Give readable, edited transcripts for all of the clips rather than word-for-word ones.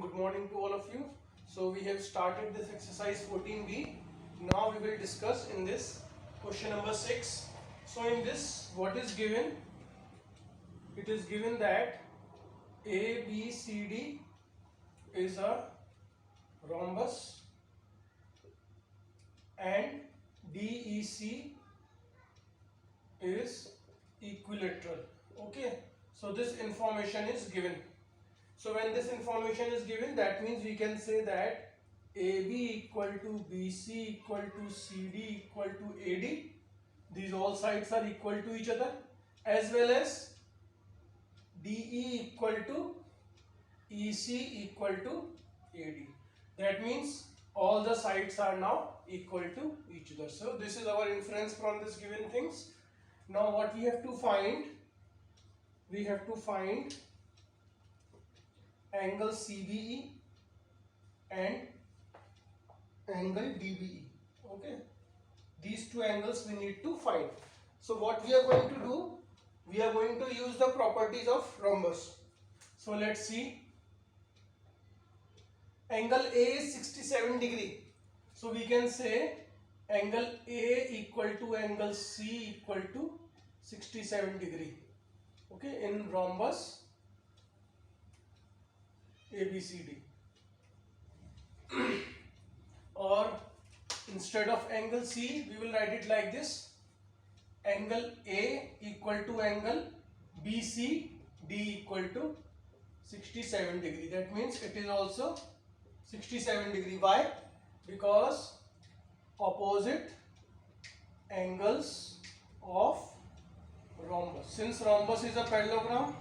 Good morning to all of you. So we have started this exercise 14b. Now we will discuss in this question number 6. So in this, what is given? It is given that ABCD is a rhombus and DEC is equilateral. Okay. So this information is given. So when this information is given, that means we can say that AB equal to BC equal to CD equal to AD. These all sides are equal to each other, as well as DE equal to EC equal to AD. That means all the sides are now equal to each other. So this is our inference from this given things. Now what we have to find? We have to find angle CBE and angle DBE. Okay, these two angles we need to find. So what we are going to do, we are going to use the properties of rhombus. So let's see. Angle A is 67 degree. So we can say angle A equal to angle C equal to 67 degree. Okay, in rhombus ABCD. Or instead of angle C, we will write it like this. Angle A equal to angle BCD equal to 67 degree. That means it is also 67 degree. Why? Because opposite angles of rhombus. Since rhombus is a parallelogram,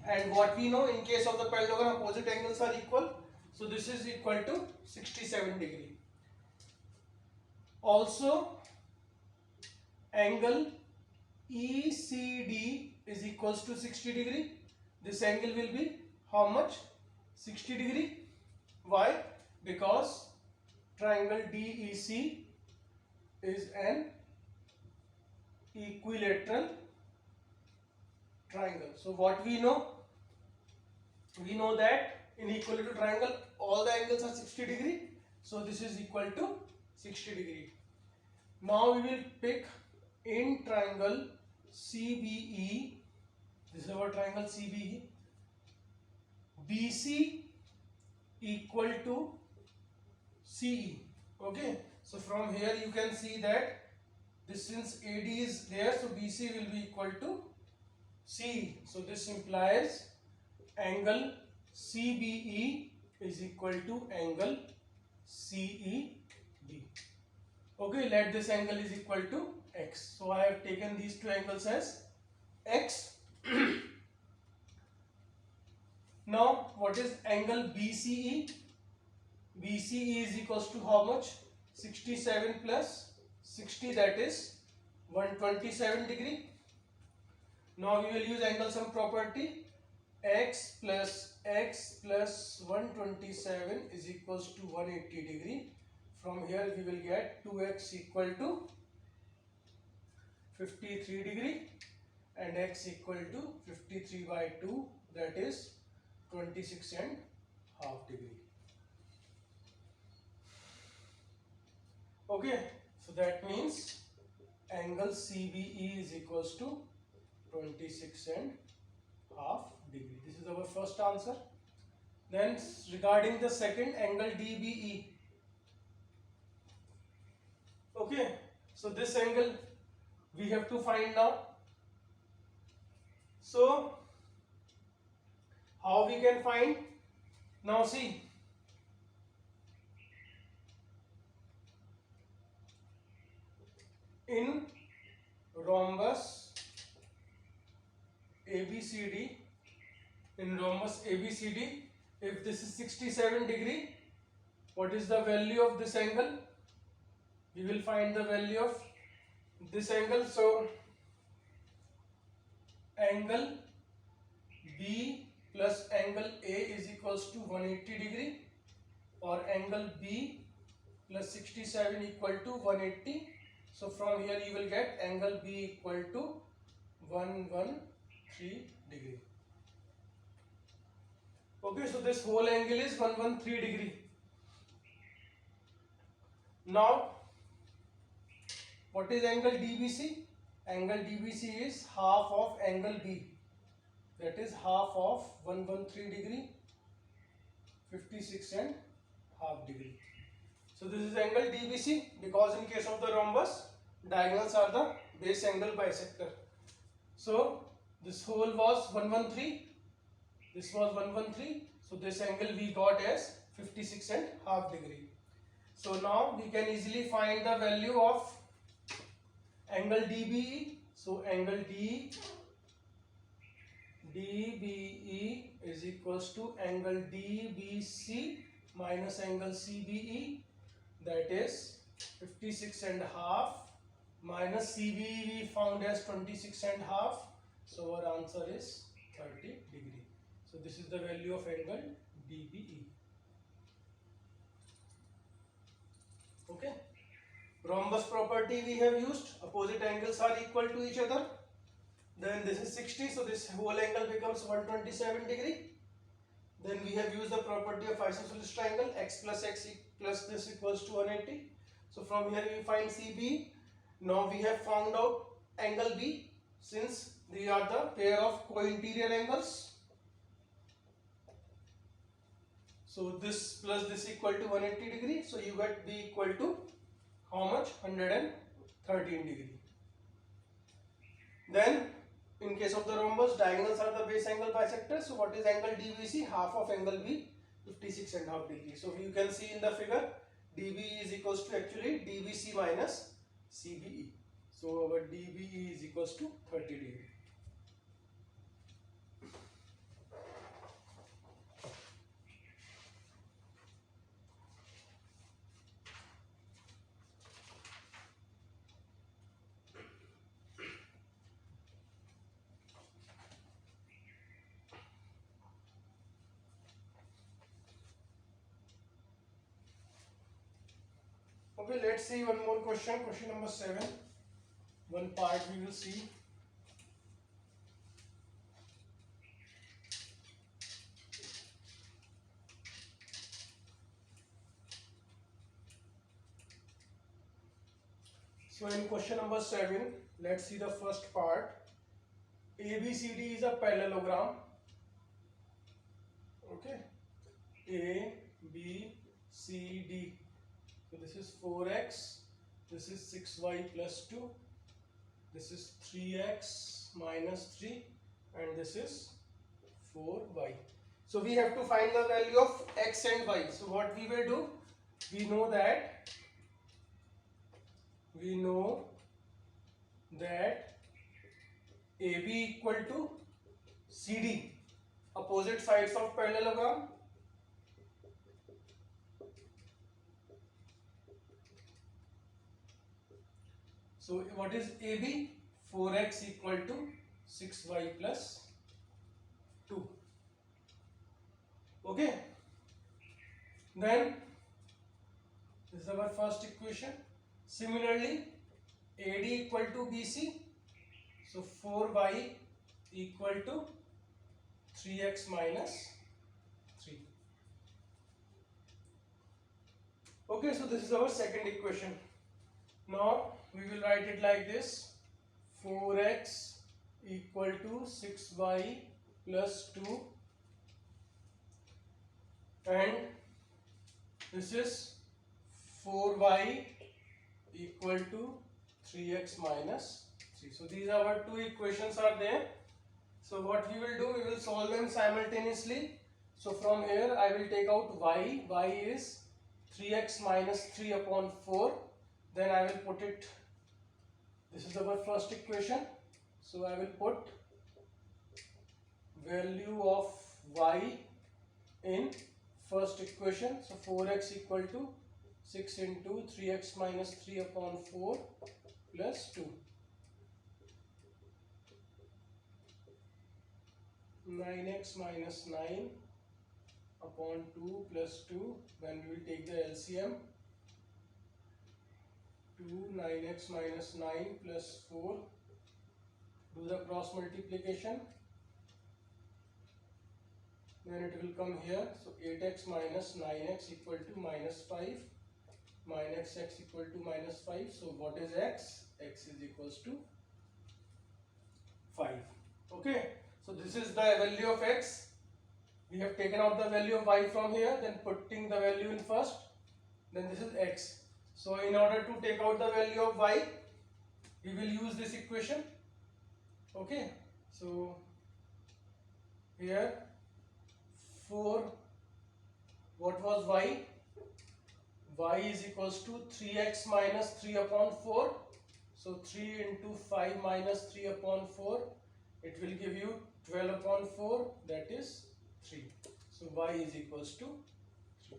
and what we know, in case of the parallelogram, opposite angles are equal. So this is equal to 67 degree. Also, angle ECD is equals to 60 degree. This angle will be how much? 60 degree. Why? Because triangle DEC is an equilateral triangle. So what we know? We know that in equilateral triangle all the angles are 60 degree. So this is equal to 60 degree. Now we will pick in triangle CBE. This is our triangle CBE. BC equal to CE. Okay. So from here you can see that this, since AD is there, so BC will be equal to CE. So this implies angle CBE is equal to angle CED. Okay, let this angle is equal to X. So I have taken these two angles as X. Now what is angle BCE? BCE is equals to how much? 67 plus 60, that is 127 degree. Now we will use angle sum property. X plus 127 is equals to 180 degree. From here we will get 2x equal to 53 degree and x equal to 53 by 2, that is 26 and half degree. Okay, so that means angle CBE is equals to 26 and half degree. This is our first answer. Then regarding the second, angle DBE. Okay, so this angle we have to find now. So how we can find? Now see, in rhombus ABCD, if this is 67 degree, what is the value of this angle? We will find the value of this angle. So angle B plus angle A is equals to 180 degree, or angle B plus 67 equal to 180. So from here you will get angle B equal to 113 degree. Okay. Okay, so this whole angle is 113 degree. Now, what is angle DBC? Angle DBC is half of angle B. That is half of 113 degree, 56 and half degree. So this is angle DBC, because in case of the rhombus, diagonals are the base angle bisector. So this whole was 113. This was 113. So this angle we got as 56 and half degree. So now we can easily find the value of angle DBE. So angle DBE is equals to angle DBC minus angle CBE, that is 56 and half minus CBE we found as 26 and half. So our answer is 30 degree. So this is the value of angle DBE. Okay. Rhombus property we have used. Opposite angles are equal to each other. Then this is 60, so this whole angle becomes 127 degree. Then we have used the property of isosceles triangle, x plus x plus this equals to 180. So from here we find CB. Now we have found out angle B, since they are the pair of co-interior angles. So this plus this equal to 180 degree. So you get B equal to how much? 113 degree. Then in case of the rhombus, diagonals are the base angle bisector. So what is angle DBC? Half of angle B, 56 and half degree. So you can see in the figure, DBE is equals to actually DBC minus CBE. So our DBE is equals to 30 degree. Okay, let's see one more question. Question number 7. One part we will see. So in question number 7, let's see the first part. ABCD is a parallelogram. Okay, ABCD. So this is 4x, this is 6y plus 2, this is 3x minus 3, and this is 4y. So we have to find the value of x and y. So what we will do, we know that AB equal to CD, opposite sides of parallelogram. So what is AB? 4x equal to 6y plus 2. Okay. Then this is our first equation. Similarly, AD equal to BC. So 4y equal to 3x minus 3. Okay, so this is our second equation. Now we will write it like this: 4x equal to 6y plus 2, and this is 4y equal to 3x minus 3. So these are our two equations are there. So what we will do, we will solve them simultaneously. So from here I will take out y. Y is 3x minus 3 upon 4. Then I will put it, this is our first equation. So I will put value of y in first equation. So 4x equal to 6 into 3x minus 3 upon 4 plus 2. 9x minus 9 upon 2 plus 2. Then we will take the LCM. 2, 9x minus 9 plus 4. Do the cross multiplication. then it will come here. So 8x minus 9x equal to minus 5, minus x equal to minus 5. So what is x? X is equals to 5. Okay, so this is the value of x. We have taken out the value of y from here, then putting the value in first, then this is x. So in order to take out the value of y, we will use this equation. Okay, so here 4, what was y? Y is equals to 3x minus 3 upon 4. So 3 into 5 minus 3 upon 4, it will give you 12 upon 4, that is 3. So y is equals to 3.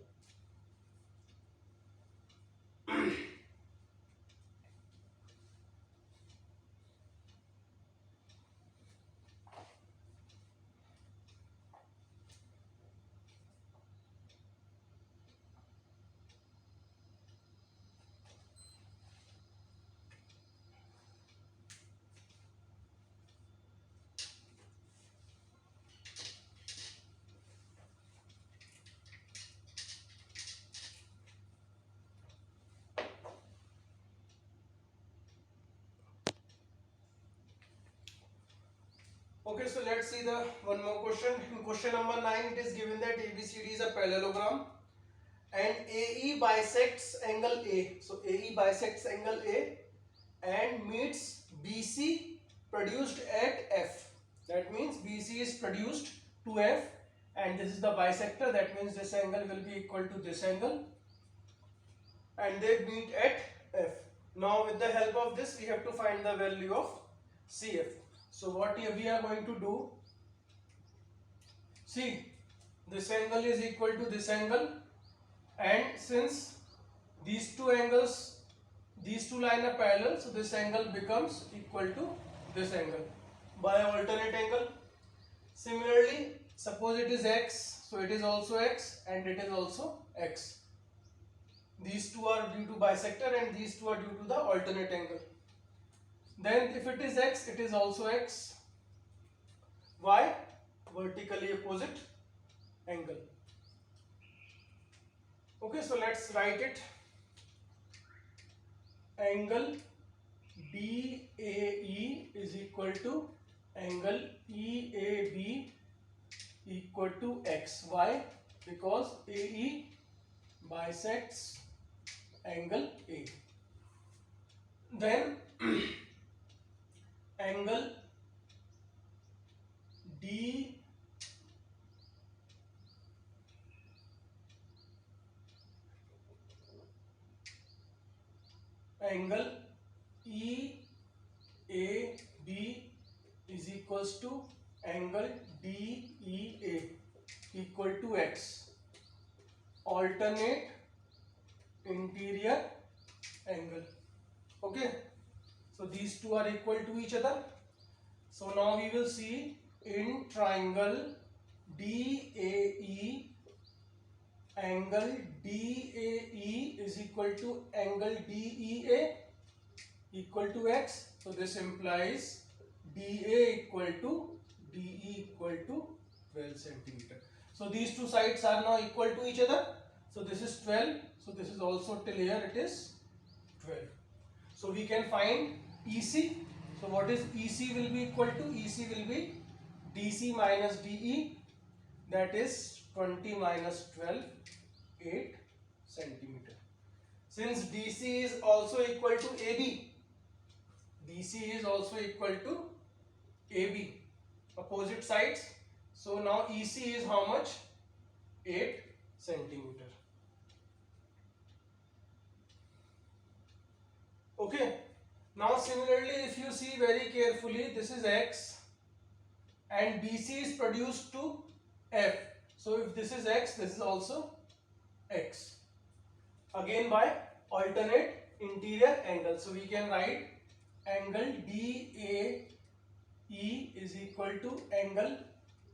Okay, so let's see the one more question. In question number 9, it is given that ABCD is a parallelogram and AE bisects angle A. So AE bisects angle A and meets BC produced at F. That means BC is produced to F and this is the bisector. That means this angle will be equal to this angle and they meet at F. Now with the help of this, we have to find the value of CF. So what we are going to do, see, this angle is equal to this angle, and since these two angles, these two lines are parallel, so this angle becomes equal to this angle by alternate angle. Similarly, suppose it is x, so it is also x and it is also x. These two are due to bisector and these two are due to the alternate angle. Then if it is x, it is also x. Why? Vertically opposite angle. Okay, so let's write it. Angle DAE is equal to angle EAB equal to x. Why? Because AE bisects angle A. Then angle D angle EAB is equals to angle DEA equal to x. Alternate interior angle. Okay, so these two are equal to each other. So now we will see in triangle DAE, angle DAE is equal to angle DEA equal to x. So this implies DA equal to DE equal to 12 centimeter. So these two sides are now equal to each other. So this is 12. So this is also till here it is 12. So we can find EC. So what is EC will be equal to? EC will be DC minus DE, that is 20 minus 12, 8 centimeter. Since DC is also equal to AB, DC is also equal to AB, opposite sides. So now EC is how much? 8 centimeter. Okay. Now similarly, if you see very carefully, this is x and BC is produced to F. So if this is x, this is also x. Again by alternate interior angle. So we can write angle DAE is equal to angle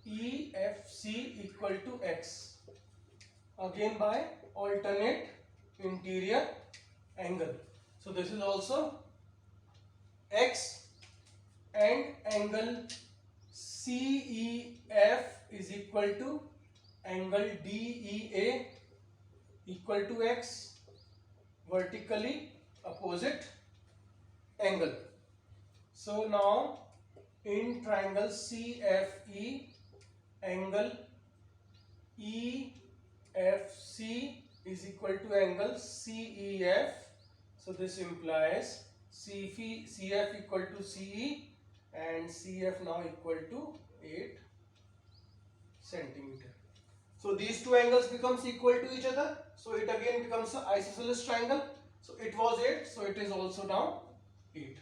EFC equal to x. Again by alternate interior angle. So this is also x and angle CEF is equal to angle DEA equal to x, vertically opposite angle. So now in triangle CFE, angle EFC is equal to angle CEF. So this implies CF equal to CE and CF now equal to 8 centimeter. So these two angles becomes equal to each other. So it again becomes an isosceles triangle. So it was 8. So it is also now 8.